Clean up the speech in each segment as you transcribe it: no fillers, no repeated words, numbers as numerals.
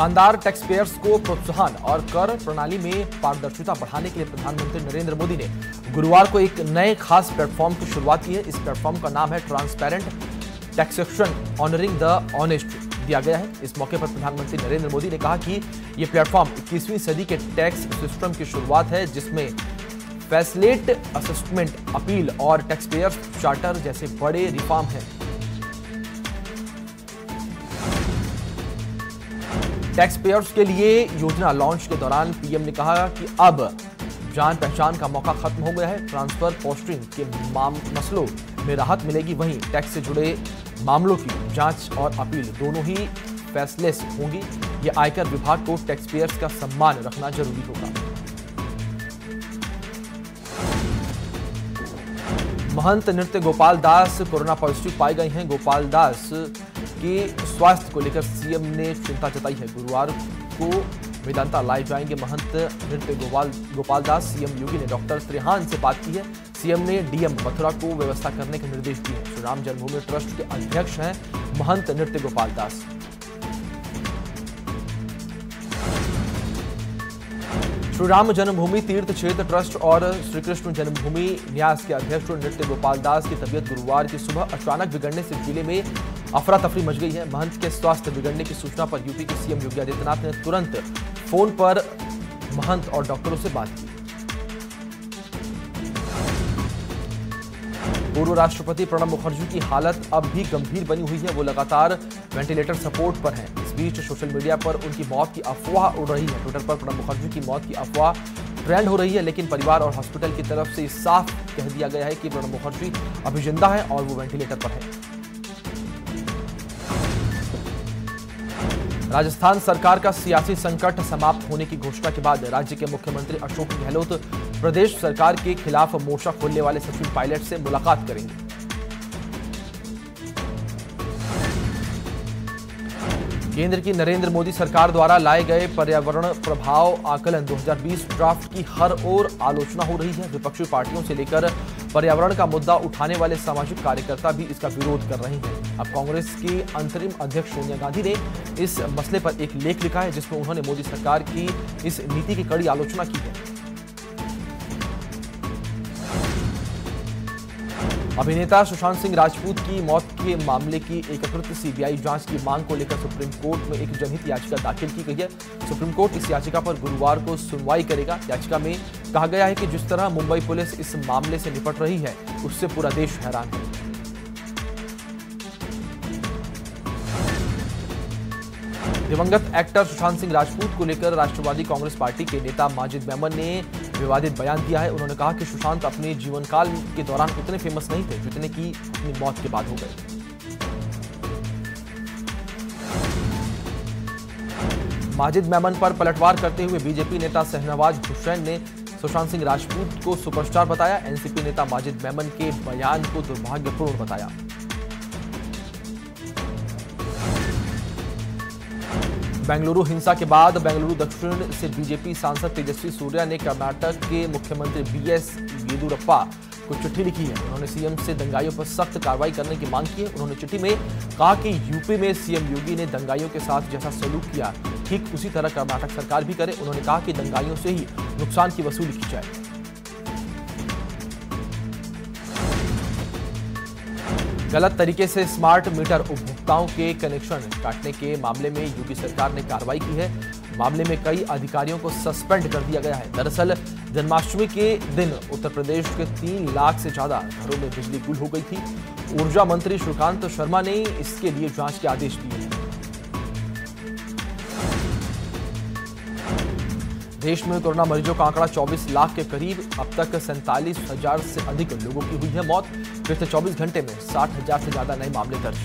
ईमानदार tax payers को प्रोत्साहन और कर प्रणाली में पारदर्शिता बढ़ाने के लिए प्रधानमंत्री नरेंद्र मोदी ने गुरुवार को एक नए खास प्लेटफॉर्म की शुरुआत की है। इस प्लेटफॉर्म का नाम है transparent taxation honouring the honest दिया गया है। इस मौके पर प्रधानमंत्री नरेंद्र मोदी ने कहा कि यह प्लेटफॉर्म 21वीं सदी के टैक्स सिस्टम की शुरुआत है, जिसमें फैसिलेट असेसमेंट अपील और टैक्स पेयर्स चार्टर जैसे बड़े रिफॉर्म हैं। टैक्स पेयर्स के लिए योजना लॉन्च के दौरान पीएम ने कहा कि अब जान पहचान का मौका खत्म हो गया है। ट्रांसफर पोस्टिंग के मसलों में राहत मिलेगी, वहीं टैक्स से जुड़े मामलों की जांच और अपील दोनों ही फैसलेस होंगी। यह आयकर विभाग को टैक्स पेयर्स का सम्मान रखना जरूरी होगा। महंत नृत्य गोपाल दास कोरोना पॉजिटिव पाए गए हैं। गोपाल दास के स्वास्थ्य को लेकर सीएम ने चिंता जताई है। गुरुवार को वेदांता लाए जाएंगे महंत नृत्य गोपाल दास। सीएम योगी ने डॉक्टर त्रिहान से बात की है। सीएम ने डीएम मथुरा को व्यवस्था करने के निर्देश दिए हैं। श्री राम जन्मभूमि ट्रस्ट के अध्यक्ष हैं महंत नृत्य गोपाल दास। श्री राम जन्मभूमि तीर्थ क्षेत्र ट्रस्ट और श्री कृष्ण जन्मभूमि न्यास के अध्यक्ष नृत्य गोपाल दास की तबीयत गुरुवार की सुबह अचानक बिगड़ने से जिले में अफरा तफरी मच गई है। महंत के स्वास्थ्य बिगड़ने की सूचना पर यूपी के सीएम योगी आदित्यनाथ ने तुरंत फोन पर महंत और डॉक्टरों से बात की। पूर्व राष्ट्रपति प्रणब मुखर्जी की हालत अब भी गंभीर बनी हुई है। वो लगातार वेंटिलेटर सपोर्ट पर हैं। इस बीच सोशल मीडिया पर उनकी मौत की अफवाह उड़ रही है। ट्विटर पर प्रणब मुखर्जी की मौत की अफवाह ट्रेंड हो रही है, लेकिन परिवार और हॉस्पिटल की तरफ से साफ कह दिया गया है कि प्रणब मुखर्जी अभी जिंदा है और वो वेंटिलेटर पर है। राजस्थान सरकार का सियासी संकट समाप्त होने की घोषणा के बाद राज्य के मुख्यमंत्री अशोक गहलोत प्रदेश सरकार के खिलाफ मोर्चा खोलने वाले सचिन पायलट से मुलाकात करेंगे। केंद्र की नरेंद्र मोदी सरकार द्वारा लाए गए पर्यावरण प्रभाव आकलन 2020 ड्राफ्ट की हर ओर आलोचना हो रही है। विपक्षी पार्टियों से लेकर पर्यावरण का मुद्दा उठाने वाले सामाजिक कार्यकर्ता भी इसका विरोध कर रहे हैं। अब कांग्रेस की अंतरिम अध्यक्ष सोनिया गांधी ने इस मसले पर एक लेख लिखा है, जिसमें उन्होंने मोदी सरकार की इस नीति की कड़ी आलोचना की है। अभिनेता सुशांत सिंह राजपूत की मौत के मामले की एकीकृत सीबीआई जांच की मांग को लेकर सुप्रीम कोर्ट में एक जनहित याचिका दाखिल की गई है। सुप्रीम कोर्ट इस याचिका पर गुरुवार को सुनवाई करेगा। याचिका में कहा गया है कि जिस तरह मुंबई पुलिस इस मामले से निपट रही है, उससे पूरा देश हैरान है। दिवंगत एक्टर सुशांत सिंह राजपूत को लेकर राष्ट्रवादी कांग्रेस पार्टी के नेता माजिद मेमन ने विवादित बयान दिया है। उन्होंने कहा कि सुशांत अपने जीवन काल के दौरान उतने फेमस नहीं थे जितने कि अपनी मौत के बाद हो गए। माजिद मेमन पर पलटवार करते हुए बीजेपी नेता शहनवाज हुसैन ने सुशांत सिंह राजपूत को सुपरस्टार बताया। एनसीपी नेता माजिद मेमन के बयान को दुर्भाग्यपूर्ण बताया। बेंगलुरु हिंसा के बाद बेंगलुरु दक्षिण से बीजेपी सांसद तेजस्वी सूर्या ने कर्नाटक के मुख्यमंत्री बीएस येदियुरप्पा को चिट्ठी लिखी है। उन्होंने सीएम से दंगाइयों पर सख्त कार्रवाई करने की मांग की है। उन्होंने चिट्ठी में कहा कि यूपी में सीएम योगी ने दंगाइयों के साथ जैसा सलूक किया, ठीक उसी तरह कर्नाटक सरकार भी करे। उन्होंने कहा कि दंगाइयों से ही नुकसान की वसूली की जाए। गलत तरीके से स्मार्ट मीटर उपभोक्ताओं के कनेक्शन काटने के मामले में यूपी सरकार ने कार्रवाई की है। मामले में कई अधिकारियों को सस्पेंड कर दिया गया है। दरअसल जन्माष्टमी के दिन उत्तर प्रदेश के 3 लाख से ज्यादा घरों में बिजली गुल हो गई थी। ऊर्जा मंत्री श्रीकांत शर्मा ने इसके लिए जांच के आदेश दिए हैं। देश में कोरोना मरीजों का आंकड़ा 24 लाख के करीब। अब तक 47,000 से अधिक लोगों की हुई है मौत। पिछले 24 घंटे में 60,000 से ज्यादा नए मामले दर्ज।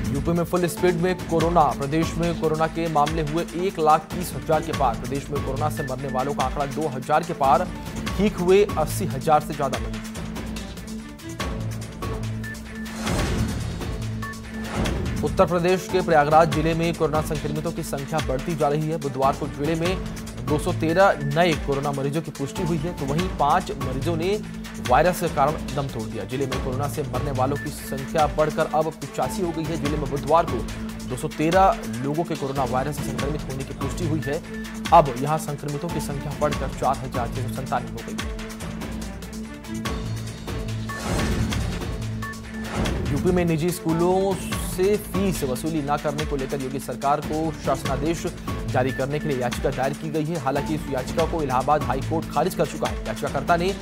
यूपी में फुल स्पीड में कोरोना। प्रदेश में कोरोना के मामले हुए 1,30,000 के पार। प्रदेश में कोरोना से मरने वालों का आंकड़ा 2,000 के पार। ठीक हुए 80,000 से ज्यादा मरीज। उत्तर प्रदेश के प्रयागराज जिले में कोरोना संक्रमितों की संख्या बढ़ती जा रही है। बुधवार को जिले में 213 नए कोरोना मरीजों की पुष्टि हुई है, तो वहीं 5 मरीजों ने वायरस के कारण दम तोड़ दिया। जिले में कोरोना से मरने वालों की संख्या बढ़कर अब 85 हो गई है। जिले में बुधवार को 213 लोगों के कोरोना वायरस से संक्रमित होने की पुष्टि हुई है। अब यहां संक्रमितों की संख्या बढ़कर 4,647 हो गई है। यूपी में निजी स्कूलों से फीस वसूली न करने को लेकर योगी सरकार को शासनादेश जारी करने के लिए याचिका दायर की गई है। हालांकि इस याचिका को इलाहाबाद हाई कोर्ट खारिज कर चुका है। याचिकाकर्ता ने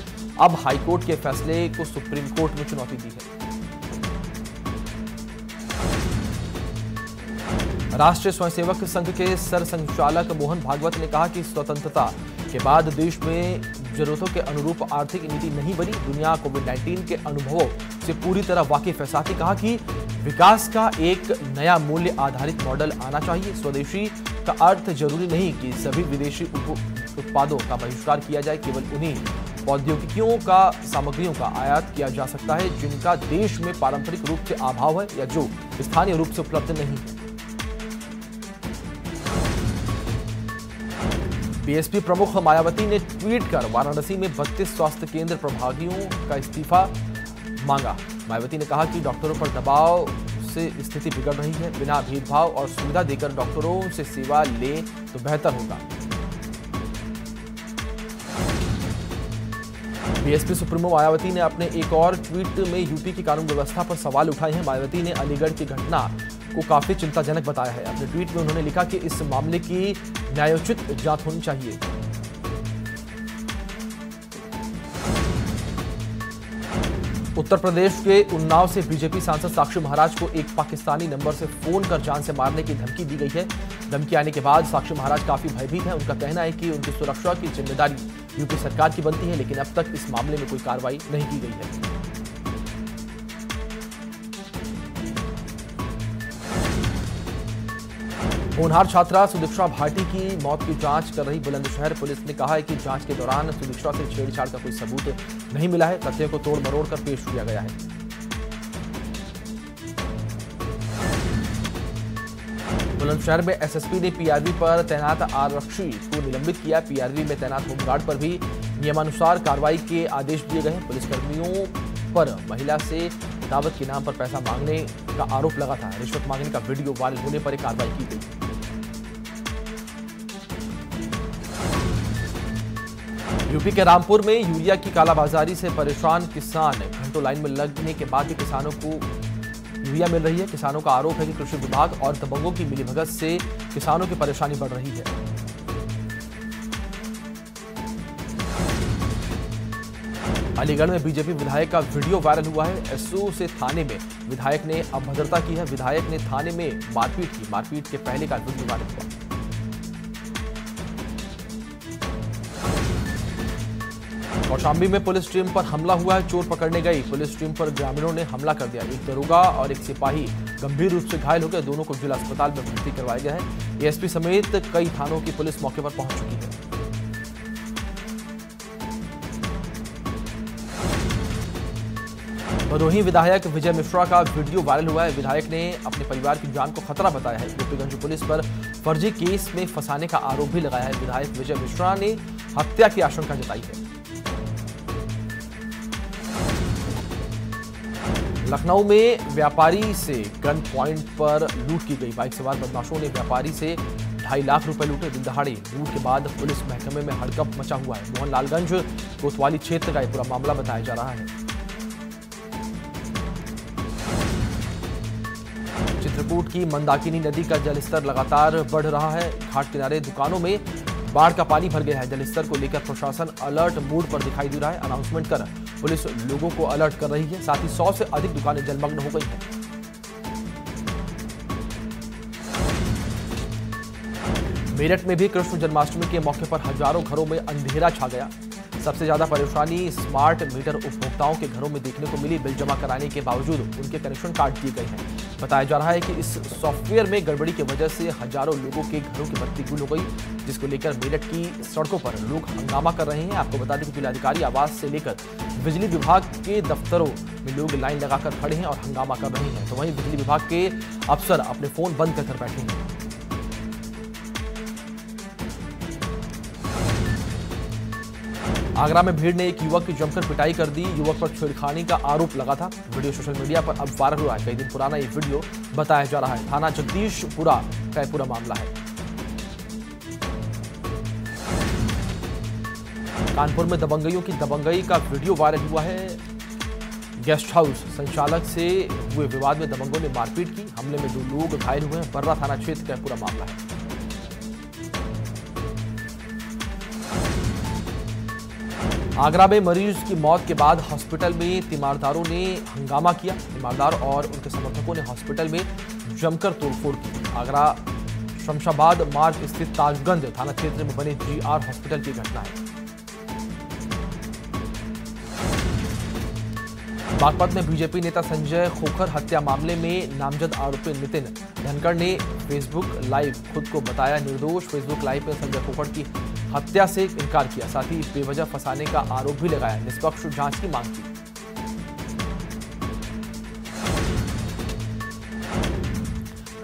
अब हाई कोर्ट के फैसले को सुप्रीम कोर्ट में चुनौती दी है। राष्ट्रीय स्वयंसेवक संघ के सरसंघचालक मोहन भागवत ने कहा कि स्वतंत्रता के बाद देश में जरूरतों के अनुरूप आर्थिक नीति नहीं बनी। दुनिया कोविड-19 के अनुभवों से पूरी तरह वाकिफ है। साथ ही कहा कि विकास का एक नया मूल्य आधारित मॉडल आना चाहिए। स्वदेशी का अर्थ जरूरी नहीं कि सभी विदेशी उत्पादों का बहिष्कार किया जाए। केवल उन्हीं प्रौद्योगिकियों का सामग्रियों का आयात किया जा सकता है जिनका देश में पारंपरिक रूप से अभाव है या जो स्थानीय रूप से उपलब्ध नहीं है। बीएसपी प्रमुख मायावती ने ट्वीट कर वाराणसी में 32 स्वास्थ्य केंद्र प्रभारियों का इस्तीफा मांगा। मायावती ने कहा कि डॉक्टरों पर दबाव से स्थिति बिगड़ रही है। बिना भेदभाव और सुविधा देकर डॉक्टरों से सेवा ले तो बेहतर होगा। बीएसपी सुप्रीमो मायावती ने अपने एक और ट्वीट में यूपी की कानून व्यवस्था पर सवाल उठाए हैं। मायावती ने अलीगढ़ की घटना को काफी चिंताजनक बताया है। अपने ट्वीट में उन्होंने लिखा कि इस मामले की न्यायोचित जांच होनी चाहिए। उत्तर प्रदेश के उन्नाव से बीजेपी सांसद साक्षी महाराज को एक पाकिस्तानी नंबर से फोन कर जान से मारने की धमकी दी गई है। धमकी आने के बाद साक्षी महाराज काफी भयभीत हैं। उनका कहना है कि उनकी सुरक्षा की जिम्मेदारी यूपी सरकार की बनती है, लेकिन अब तक इस मामले में कोई कार्रवाई नहीं की गई है। होनहार छात्रा सुदीक्षा भाटी की मौत की जांच कर रही बुलंदशहर पुलिस ने कहा है कि जांच के दौरान सुदीक्षा से छेड़छाड़ का कोई सबूत नहीं मिला है। तथ्यों को तोड़ मरोड़ कर पेश किया गया है। बुलंदशहर में एसएसपी ने पीआरवी पर तैनात आरक्षी को निलंबित किया। पीआरवी में तैनात होमगार्ड पर भी नियमानुसार कार्रवाई के आदेश दिए गए हैं। पुलिसकर्मियों पर महिला से दावत के नाम पर पैसा मांगने का आरोप लगा था। रिश्वत मांगने का वीडियो वायरल होने पर कार्रवाई की गई। यूपी के रामपुर में यूरिया की कालाबाजारी से परेशान किसान घंटों लाइन में लगने के बाद भी किसानों को यूरिया मिल रही है। किसानों का आरोप है कि कृषि विभाग और दबंगों की मिलीभगत से किसानों की परेशानी बढ़ रही है। अलीगढ़ में बीजेपी विधायक का वीडियो वायरल हुआ है। एसओ से थाने में विधायक ने अभद्रता की है। विधायक ने थाने में मारपीट की। मारपीट के पहले का वीडियो वायरल हुआ। कौशाम्बी में पुलिस टीम पर हमला हुआ है। चोर पकड़ने गई पुलिस टीम पर ग्रामीणों ने हमला कर दिया। एक दरोगा और एक सिपाही गंभीर रूप से घायल हो गए। दोनों को जिला अस्पताल में भर्ती करवाया गया है। एएसपी समेत कई थानों की पुलिस मौके पर पहुंच चुकी है। भदोही विधायक विजय मिश्रा का वीडियो वायरल हुआ है। विधायक ने अपने परिवार की जान को खतरा बताया है। गोपीगंज पुलिस पर फर्जी केस में फंसाने का आरोप भी लगाया है। विधायक विजय मिश्रा ने हत्या की आशंका जताई है। लखनऊ में व्यापारी से गन पॉइंट पर लूट की गई। बाइक सवार बदमाशों ने व्यापारी से 2.5 लाख रुपए लूटे। दिन दहाड़े लूट के बाद पुलिस महकमे में हड़कंप मचा हुआ है। मोहनलालगंज कोतवाली क्षेत्र का यह पूरा मामला बताया जा रहा है। चित्रकूट की मंदाकिनी नदी का जलस्तर लगातार बढ़ रहा है। घाट किनारे दुकानों में बाढ़ का पानी भर गया है। जलस्तर को लेकर प्रशासन अलर्ट मोड पर दिखाई दे रहा है। अनाउंसमेंट कर पुलिस लोगों को अलर्ट कर रही है। साथ ही 100 से अधिक दुकानें जलमग्न हो गई हैं। मेरठ में भी कृष्ण जन्माष्टमी के मौके पर हजारों घरों में अंधेरा छा गया। सबसे ज्यादा परेशानी स्मार्ट मीटर उपभोक्ताओं के घरों में देखने को मिली। बिल जमा कराने के बावजूद उनके कनेक्शन काट दिए गए हैं। बताया जा रहा है कि इस सॉफ्टवेयर में गड़बड़ी की वजह से हजारों लोगों के घरों की बत्ती गुल हो गई, जिसको लेकर मेरठ की सड़कों पर लोग हंगामा कर रहे हैं। आपको बता दें कि जिलाधिकारी आवास से लेकर बिजली विभाग के दफ्तरों में लोग लाइन लगाकर खड़े हैं और हंगामा कर रहे हैं। तो वहीं बिजली विभाग के अफसर अपने फोन बंद कर बैठे हैं। आगरा में भीड़ ने एक युवक की जमकर पिटाई कर दी। युवक पर छेड़खानी का आरोप लगा था। वीडियो सोशल मीडिया पर अब वायरल हुआ है। कई दिन पुराना ये वीडियो बताया जा रहा है। थाना जगदीशपुरा का यह पूरा मामला है। कानपुर में दबंगइयों की दबंगई का वीडियो वायरल हुआ है। गेस्ट हाउस संचालक से हुए विवाद में दबंगों ने मारपीट की। हमले में 2 लोग घायल हुए हैं। बर्रा थाना क्षेत्र का पूरा मामला है। आगरा में मरीज की मौत के बाद हॉस्पिटल में तीमारदारों ने हंगामा किया। तीमारदार और उनके समर्थकों ने हॉस्पिटल में जमकर तोड़फोड़ की। आगरा शमशाबाद मार्ग स्थित ताजगंज थाना क्षेत्र में बने GR हॉस्पिटल की घटना है। बागपत में बीजेपी नेता संजय खोखर हत्या मामले में नामजद आरोपी नितिन धनखड़ ने फेसबुक लाइव खुद को बताया निर्दोष। फेसबुक लाइव में संजय खोखर की हत्या से इनकार किया। साथ ही बेवजह फंसाने का आरोप भी लगाया। निष्पक्ष जांच की मांग की।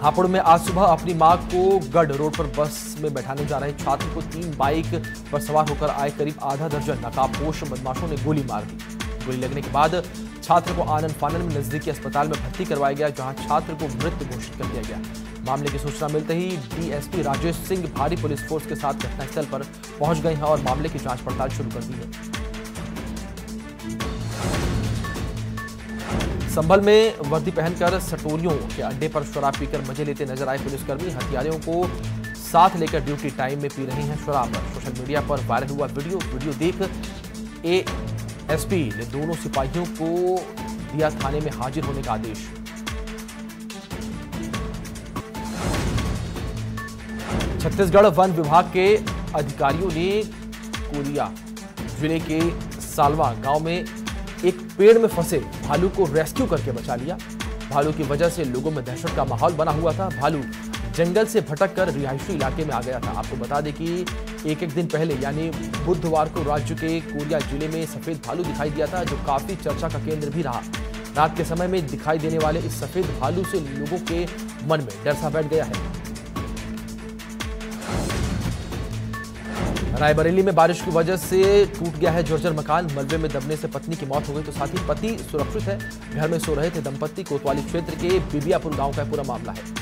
हापुड़ में आज सुबह अपनी मां को गढ़ रोड पर बस में बैठाने जा रहे छात्र को 3 बाइक पर सवार होकर आए करीब आधा दर्जन नकाबपोश बदमाशों ने गोली मार दी। गोली लगने के बाद छात्र को आनन फानन में नजदीकी अस्पताल में भर्ती करवाया गया, जहां छात्र को मृत घोषित कर दिया गया। मामले की सूचना मिलते ही DSP राजेश सिंह भारी पुलिस फोर्स के साथ घटनास्थल पर पहुंच गए हैं और मामले की जांच पड़ताल शुरू कर दी है। संभल में वर्दी पहनकर सटोरियों के अड्डे पर शराब पीकर मजे लेते नजर आए पुलिसकर्मी हथियारों को साथ लेकर ड्यूटी टाइम में पी रहे हैं शराब। सोशल मीडिया पर वायरल हुआ वीडियो देख ASP ने दोनों सिपाहियों को दिया थाने में हाजिर होने का आदेश। छत्तीसगढ़ वन विभाग के अधिकारियों ने कोरिया जिले के सालवा गांव में एक पेड़ में फंसे भालू को रेस्क्यू करके बचा लिया। भालू की वजह से लोगों में दहशत का माहौल बना हुआ था। भालू जंगल से भटक कर रिहायशी इलाके में आ गया था। आपको बता दें कि एक दिन पहले यानी बुधवार को राज्य के कोरिया जिले में सफेद भालू दिखाई दिया था, जो काफी चर्चा का केंद्र भी रहा। रात के समय में दिखाई देने वाले इस सफेद भालू से लोगों के मन में डर सा बैठ गया है। रायबरेली में बारिश की वजह से टूट गया है जर्जर मकान। मलबे में दबने से पत्नी की मौत हो गई तो साथ ही पति सुरक्षित है। घर में सो रहे थे दंपत्ति। कोतवाली क्षेत्र के बिबियापुर गांव का पूरा मामला है।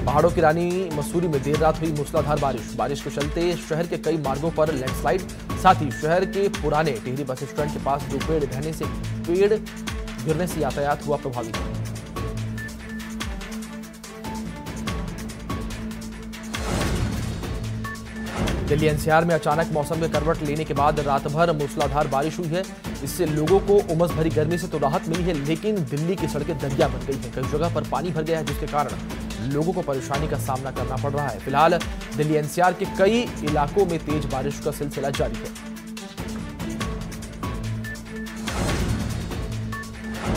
पहाड़ों की रानी मसूरी में देर रात हुई मूसलाधार बारिश के चलते शहर के कई मार्गों पर लैंडस्लाइड। साथ ही शहर के पुराने टिहरी बस स्टैंड के पास 2 पेड़ गिरने से यातायात हुआ प्रभावित। दिल्ली NCR में अचानक मौसम में करवट लेने के बाद रात भर मूसलाधार बारिश हुई है। इससे लोगों को उमस भरी गर्मी से तो राहत मिली है, लेकिन दिल्ली की सड़कें दरिया बन गई हैं। कई जगह पर पानी भर गया है, जिसके कारण लोगों को परेशानी का सामना करना पड़ रहा है। फिलहाल दिल्ली NCR के कई इलाकों में तेज बारिश का सिलसिला जारी है।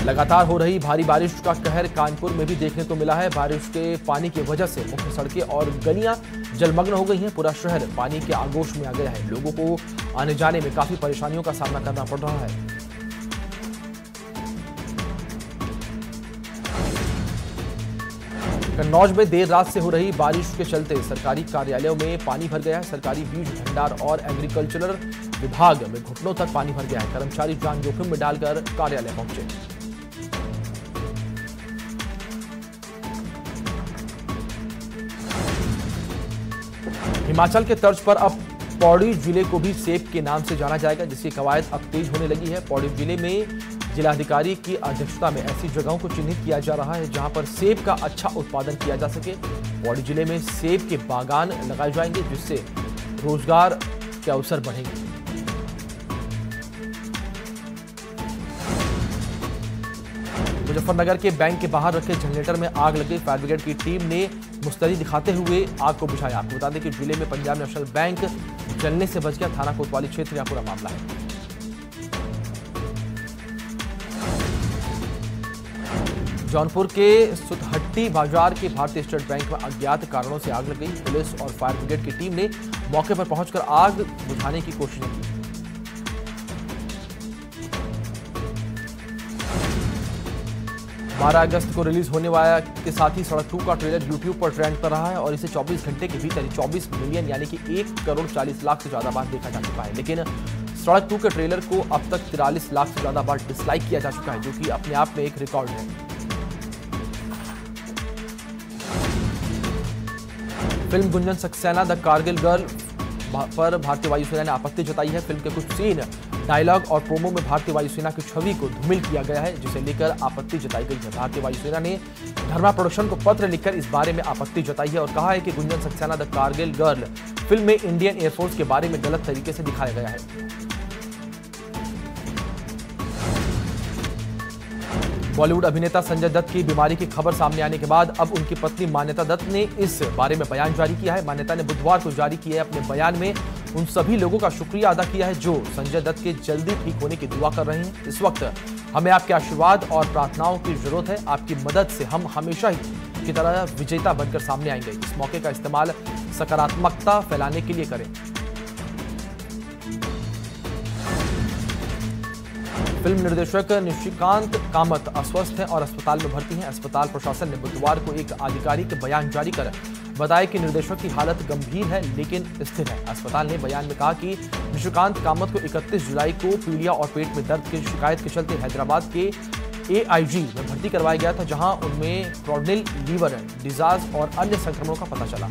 लगातार हो रही भारी बारिश का कहर कानपुर में भी देखने को मिला है। बारिश के पानी की वजह से मुख्य सड़कें और गलियां जलमग्न हो गई हैं। पूरा शहर पानी के आगोश में आ गया है। लोगों को आने जाने में काफी परेशानियों का सामना करना पड़ रहा है। कन्नौज में देर रात से हो रही बारिश के चलते सरकारी कार्यालयों में पानी भर गया है। सरकारी बीज भंडार और एग्रीकल्चरल विभाग में घुटनों तक पानी भर गया है। कर्मचारी जान जोखिम में डालकर कार्यालय पहुंचे। हिमाचल के तर्ज पर अब पौड़ी जिले को भी सेब के नाम से जाना जाएगा, जिसकी कवायद अब तेज होने लगी है। पौड़ी जिले में जिलाधिकारी की अध्यक्षता में ऐसी जगहों को चिन्हित किया जा रहा है जहां पर सेब का अच्छा उत्पादन किया जा सके। पौड़ी जिले में सेब के बागान लगाए जाएंगे, जिससे रोजगार के अवसर बढ़ेंगे। मुजफ्फरनगर के बैंक के बाहर रखे जनरेटर में आग लगी। फायर ब्रिगेड की टीम ने मुस्तैदी दिखाते हुए आग को बुझाया। आपको बता दें कि जिले में पंजाब नेशनल बैंक जलने से बच गया। थाना कोतवाली क्षेत्र का पूरा मामला है। जौनपुर के सुतहट्टी बाजार के भारतीय स्टेट बैंक में अज्ञात कारणों से आग लग गई। पुलिस और फायर ब्रिगेड की टीम ने मौके पर पहुंचकर आग बुझाने की कोशिश की। 12 अगस्त को रिलीज होने वाला के साथ ही सड़क 2 का ट्रेलर यूट्यूब पर ट्रेंड कर रहा है और इसे 24 घंटे के भीतर 24 मिलियन यानी कि 1 करोड़ 40 लाख से ज्यादा बार देखा जा चुका है। लेकिन सड़क 2 के ट्रेलर को अब तक 43 लाख से ज्यादा बार डिसलाइक किया जा चुका है, जो कि अपने आप में एक रिकॉर्ड है। Film Gunjan Saxena the Kargil girl पर भारतीय वायुसेना ने आपत्ति जताई है। फिल्म के कुछ सीन, डायलॉग और प्रोमो में भारतीय वायुसेना की छवि को धूमिल किया गया है, जिसे लेकर आपत्ति जताई गई है। भारतीय वायुसेना ने धर्मा प्रोडक्शन को पत्र लिखकर इस बारे में आपत्ति जताई है और कहा है कि Gunjan Saxena the Kargil girl film में इंडियन एयरफोर्स के बारे में गलत तरीके से दिखाया गया है। बॉलीवुड अभिनेता संजय दत्त की बीमारी की खबर सामने आने के बाद अब उनकी पत्नी मान्यता दत्त ने इस बारे में बयान जारी किया है। मान्यता ने बुधवार को जारी किए अपने बयान में उन सभी लोगों का शुक्रिया अदा किया है जो संजय दत्त के जल्दी ठीक होने की दुआ कर रहे हैं। इस वक्त हमें आपके आशीर्वाद और प्रार्थनाओं की जरूरत है। आपकी मदद से हम हमेशा ही की तरह विजेता बनकर सामने आएंगे। इस मौके का इस्तेमाल सकारात्मकता फैलाने के लिए करें। फिल्म निर्देशक निशिकांत कामत अस्वस्थ हैं और अस्पताल में भर्ती हैं। अस्पताल प्रशासन ने बुधवार को एक आधिकारिक बयान जारी कर बताया कि निर्देशक की हालत गंभीर है लेकिन स्थिर है। अस्पताल ने बयान में कहा कि निशिकांत कामत को 31 जुलाई को पीलिया और पेट में दर्द की शिकायत के चलते हैदराबाद के AIG में भर्ती करवाया गया था, जहां उनमें क्रॉनिल लीवर डिजीज और अन्य संक्रमणों का पता चला।